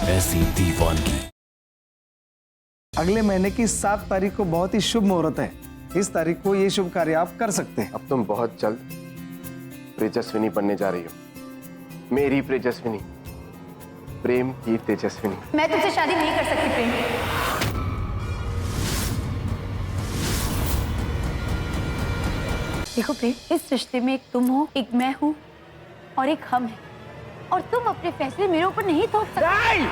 ऐसी दीवानगी। अगले महीने की 7 तारीख को बहुत ही शुभ मुहूर्त है। इस तारीख को ये शुभ कार्य आप कर सकते हैं। अब तुम बहुत जल्द तेजस्विनी बनने जा रही हो। मेरी तेजस्विनी, प्रेम की तेजस्विनी। मैं तुमसे शादी नहीं कर सकती प्रेम। देखो प्रेम, इस रिश्ते में एक तुम हो, एक मैं हूँ और एक हम है, और तुम अपने फैसले मेरे ऊपर नहीं थोप सकते। नहीं!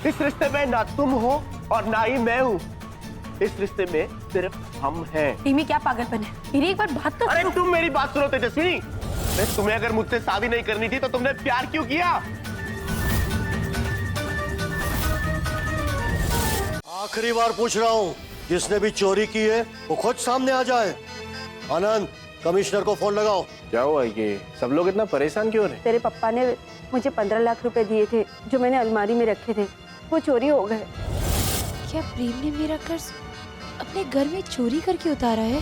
इस रिश्ते में ना तुम हो और ना ही मैं हूँ। इस रिश्ते में सिर्फ हम हैं। प्रेमी, क्या पागलपन है? मेरी एक बार बात तो अरे सुनो। तुम मेरी बात सुनो तेजस्विनी। तुम्हें अगर मुझसे शादी नहीं करनी थी तो तुमने प्यार क्यों किया? आखिरी बार पूछ रहा हूँ, जिसने भी चोरी की है वो खुद सामने आ जाए। आनंद, कमिश्नर को फोन लगाओ। क्या हुआ? ये सब लोग इतना परेशान क्यों रहे? तेरे पापा ने मुझे 15 लाख रुपए दिए थे जो मैंने अलमारी में रखे थे, वो चोरी हो गए। क्या प्रेम ने मेरा कर्ज अपने घर में चोरी करके उतारा है?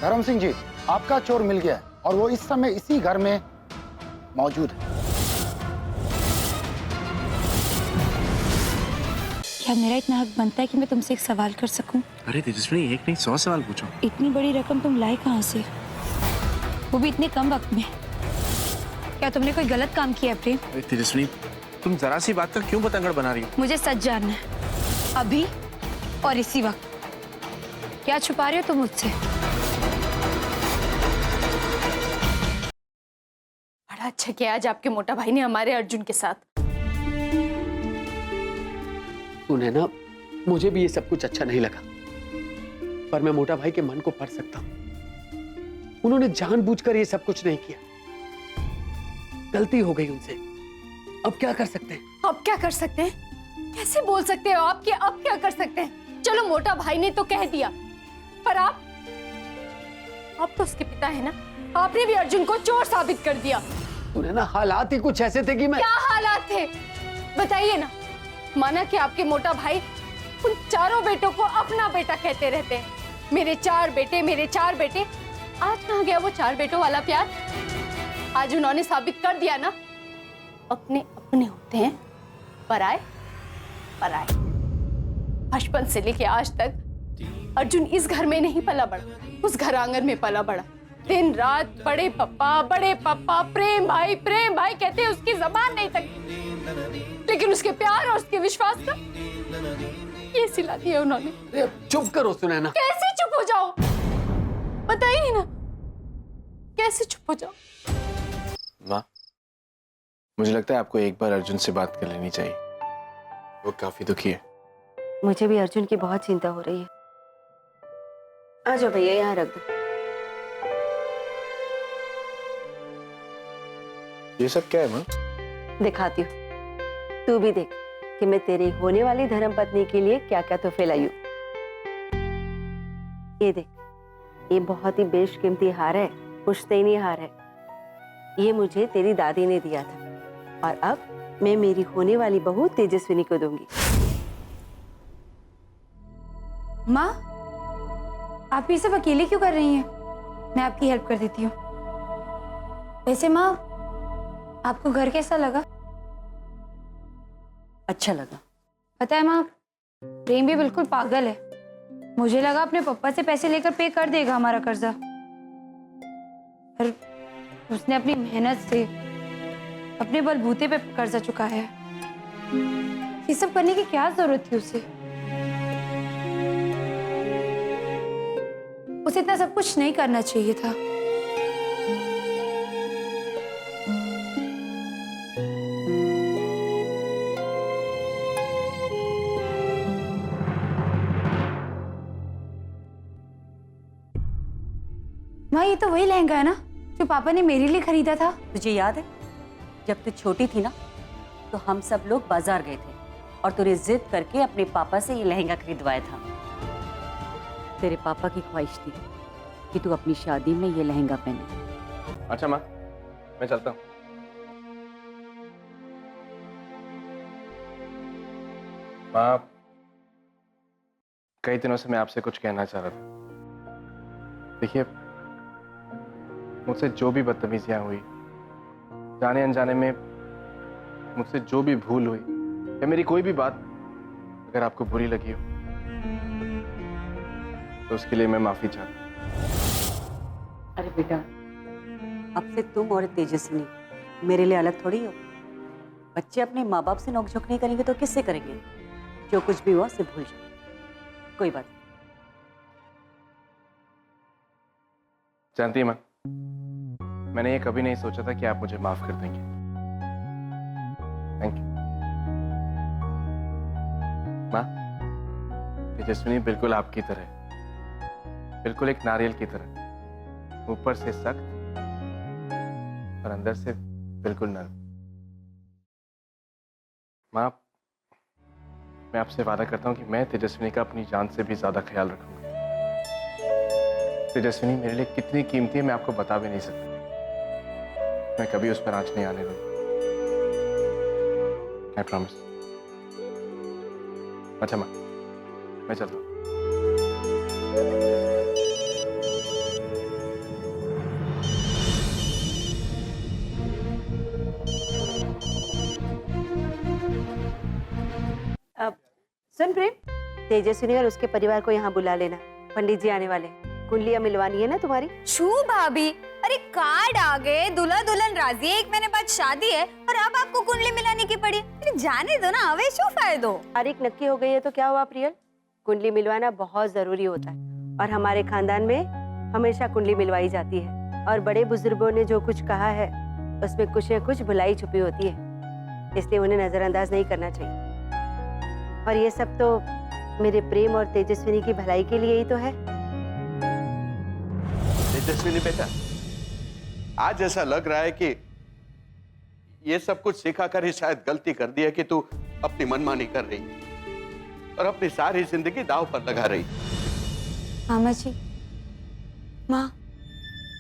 धर्म सिंह जी, आपका चोर मिल गया है और वो इस समय इसी घर में मौजूद है। क्या मेरा इतना हक बनता है कि मैं तुमसे एक सवाल कर सकूं? अरे तेजस्विनी, एक नहीं 100 सवाल पूछो। इतनी बड़ी रकम तुम लाए कहाँ से, वो भी इतने कम वक्त में? क्या तुमने कोई गलत काम किया है प्रेम? अरे तेजस्विनी, तुम जरा सी बात का क्यों पतंगड़ बना रही हो? मुझे सच जानना है, अभी और इसी वक्त। क्या छुपा रहे हो तुम मुझसे? बड़ा अच्छा किया आज आपके मोटा भाई ने हमारे अर्जुन के साथ। सुने ना, मुझे भी ये सब कुछ अच्छा नहीं लगा, पर मैं मोटा भाई के मन को पढ़ सकता हूं। उन्होंने जानबूझकर ये सब कुछ नहीं किया, गलती हो गई उनसे। अब क्या कर सकते हैं? अब क्या कर सकते हैं? कैसे बोल सकते हो आप कि अब क्या कर सकते हैं? चलो मोटा भाई ने तो कह दिया, पर आप तो उसके पिता है ना, आपने भी अर्जुन को चोर साबित कर दिया। सुने ना, हालात ही कुछ ऐसे थे कि मैं... क्या हालात थे बताइए ना। माना कि आपके मोटा भाई उन चारों बेटों को अपना बेटा कहते रहते हैं, मेरे 4 बेटे, मेरे 4 बेटे। आज कहाँ गया वो 4 बेटों वाला प्यार? आज उन्होंने साबित कर दिया ना, अपने अपने होते हैं, पराए पराए। बचपन से लेके आज तक अर्जुन इस घर में नहीं पला बड़ा, उस घर आंगन में पला बड़ा। दिन रात बड़े पापा प्रेम भाई कहते हैं, उसकी जबान नहीं तक, लेकिन उसके प्यार और उसके विश्वास का ये सिला दिया उन्होंने। चुप करो सुनैना। कैसे चुप हो जाओ बताइए ना, कैसे चुप हो जाओ? माँ, मुझे लगता है आपको एक बार अर्जुन से बात कर लेनी चाहिए। वो काफी दुखी है। मुझे भी अर्जुन की बहुत चिंता हो रही है। आ जाओ भैया, यहाँ रख दो। ये सब क्या है माँ? दिखाती हूँ, तू भी देख कि मैं तेरी होने वाली धर्मपत्नी के लिए क्या क्या तोहफे लाई हूँ। ये देख, ये बहुत ही बेशकीमती हार है, पुश्तैनी हार है। ये मुझे तेरी दादी ने दिया था और अब मैं मेरी होने वाली बहू तेजस्विनी को दूंगी। माँ, आप ये सब अकेले क्यों कर रही हैं? मैं आपकी हेल्प कर देती हूँ। वैसे माँ, आपको घर कैसा लगा? अच्छा लगा। पता है माँ, प्रेम भी बिल्कुल पागल है। मुझे लगा अपने पापा से पैसे लेकर पे कर देगा हमारा कर्जा, पर उसने अपनी मेहनत से अपने बलबूते पे कर्जा चुकाया है। ये सब करने की क्या जरूरत थी उसे? उसे इतना सब कुछ नहीं करना चाहिए था। माँ, ये तो वही लहंगा है ना जो पापा ने मेरे लिए खरीदा था। तुझे याद है जब तू छोटी थी ना, तो हम सब लोग बाजार गए थे और तूने जिद करके अपने पापा से ये लहंगा खरीदवाया था। तेरे पापा की ख्वाहिश थी कि तू अपनी शादी में ये लहंगा पहने। अच्छा माँ, मैं चलता हूँ। माँ, कई दिनों से मैं आपसे कुछ कहना चाह रहा था। देखिए, मुझसे जो भी बदतमीजियां हुई, जाने अनजाने में मुझसे जो भी भूल हुई, या मेरी कोई भी बात अगर आपको बुरी लगी हो तो उसके लिए मैं माफी चाहता हूं। अरे बेटा, अब से तुम और तेजस्विनी मेरे लिए अलग थोड़ी हो। बच्चे अपने माँ बाप से नोकझोंक नहीं करेंगे तो किससे करेंगे? जो कुछ भी हुआ उसे भूल जाओ, कोई बात नहीं। जानती है माँ, मैंने ये कभी नहीं सोचा था कि आप मुझे माफ कर देंगे। थैंक यू माँ। तेजस्विनी बिल्कुल आपकी तरह है, बिल्कुल एक नारियल की तरह, ऊपर से सख्त और अंदर से बिल्कुल नरम। माँ, मैं आपसे वादा करता हूं कि मैं तेजस्विनी का अपनी जान से भी ज्यादा ख्याल रखूंगा। तेजस्विनी मेरे लिए कितनी कीमती है मैं आपको बता भी नहीं सकता। मैं कभी उस पर आंच नहीं आने दूंगा, आई प्रॉमिस। अच्छा माँ, मैं चलता हूँ। अब सुन प्रेम, तेजस्विनी और उसके परिवार को यहाँ बुला लेना, पंडित जी आने वाले हैं। कुंडलियाँ मिलवानी है ना तुम्हारी? शू भाभी, अरे कार्ड आ गए, दूल्हा दुल्हन राजी है, 1 महीने बाद शादी है और अब आपको कुंडली मिलाने की पड़ी। अरे जाने दो ना, अवे शू फायदो। तारीख नक्की हो गई है तो क्या हुआ प्रियल? कुंडली मिलवाना बहुत जरूरी होता है और हमारे खानदान में हमेशा कुंडली मिलवाई जाती है। और बड़े बुजुर्गों ने जो कुछ कहा है उसमें कुछ न कुछ भलाई छुपी होती है, इसलिए उन्हें नजरअंदाज नहीं करना चाहिए। और ये सब तो मेरे प्रेम और तेजस्विनी की भलाई के लिए ही तो है। तेजस्विनी बेटा, आज ऐसा लग रहा है कि ये सब कुछ सिखाकर ही शायद गलती कर दी है कि तू अपनी मनमानी कर रही और अपनी सारी जिंदगी दांव पर लगा रही। मामा जी, माँ,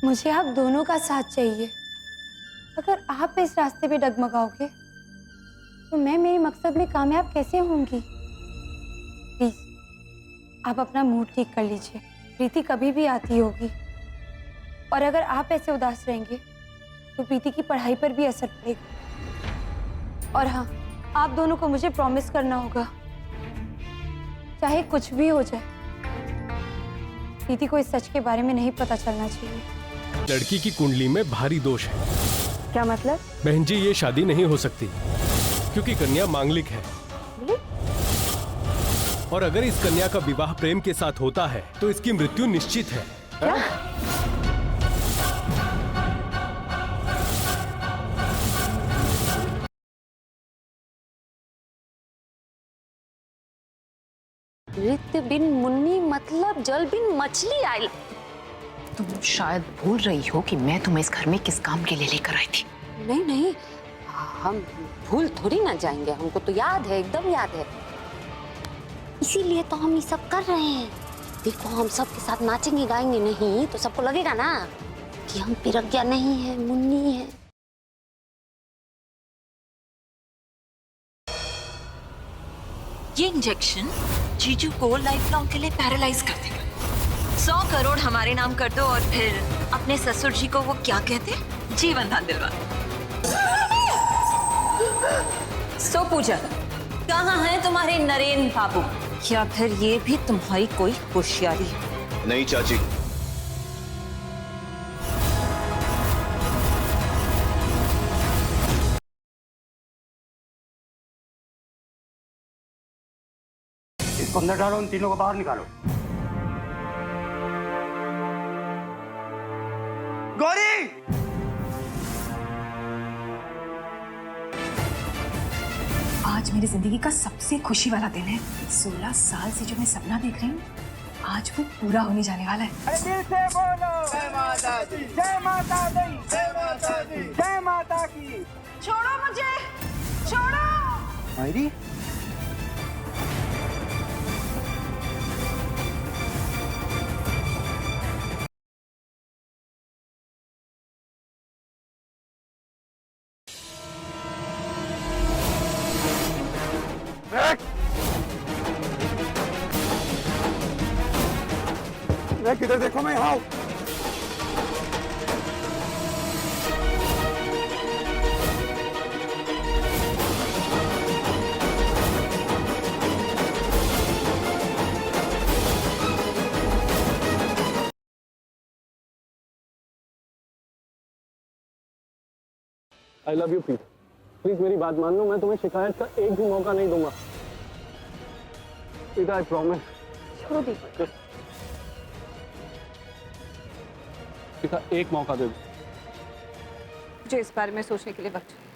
मुझे आप दोनों का साथ चाहिए। अगर आप इस रास्ते पे डगमगाओगे तो मैं मेरे मकसद में कामयाब कैसे होंगी? प्लीज आप अपना मूड ठीक कर लीजिए। प्रीति कभी भी आती होगी और अगर आप ऐसे उदास रहेंगे तो प्रीति की पढ़ाई पर भी असर पड़ेगा। और हाँ, आप दोनों को मुझे प्रॉमिस करना होगा, चाहे कुछ भी हो जाए, प्रीति को इस सच के बारे में नहीं पता चलना चाहिए। लड़की की कुंडली में भारी दोष है। क्या मतलब? बहन जी, ये शादी नहीं हो सकती क्योंकि कन्या मांगलिक है। और अगर इस कन्या का विवाह प्रेम के साथ होता है तो इसकी मृत्यु निश्चित है। क्या? रित बिन मुन्नी मतलब जल बिन मछली आई। तुम शायद भूल रही हो कि मैं तुम्हें इस घर में किस काम के लिए लेकर आई थी। नहीं नहीं, हम भूल थोड़ी ना जाएंगे, हमको तो याद है, एकदम याद है। इसीलिए तो हम ये सब कर रहे हैं। देखो, हम सबके साथ नाचेंगे गाएंगे नहीं तो सबको लगेगा ना कि हम पिरज्ञा नहीं है, मुन्नी है। ये इंजेक्शन जीजू को लाइफ लॉन्ग के लिए पैरालाइज कर देगा। 100 करोड़ हमारे नाम कर दो और फिर अपने ससुर जी को वो क्या कहते हैं, जीवन दान दिलवा। सो पूजा, कहाँ है तुम्हारे नरेंद्र बाबू? या फिर ये भी तुम्हारी कोई होशियारी है? नहीं चाची, इसको अंदर डालो, उन तीनों को बाहर निकालो। गौरी! आज मेरी जिंदगी का सबसे खुशी वाला दिन है। 16 साल से जो मैं सपना देख रही हूँ, आज वो पूरा होने जाने वाला है। अरे दिल से बोलो, जय माता दी, जय माता दी, जय माता दी, जय माता की। छोड़ो मुझे, छोड़ो। मायरी, किधर देखो, मैं यहाँ हूँ। I love you Preet, please मेरी बात मान लो, मैं तुम्हें शिकायत का एक भी मौका नहीं दूंगा। प्रीत आई प्रॉमिस। छोड़ो दीपक। प्रीता एक मौका दे दो। मुझे इस बारे में सोचने के लिए वक्त चाहिए।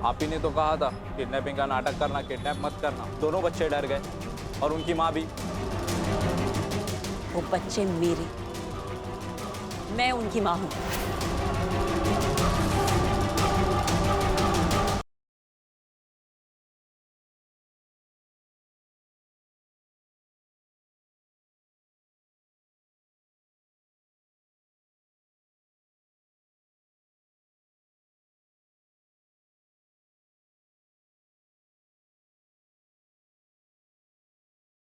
आप ही ने तो कहा था किडनैपिंग का नाटक करना, किडनैप मत करना। दोनों बच्चे डर गए और उनकी माँ भी। वो बच्चे मेरे, मैं उनकी माँ हूँ।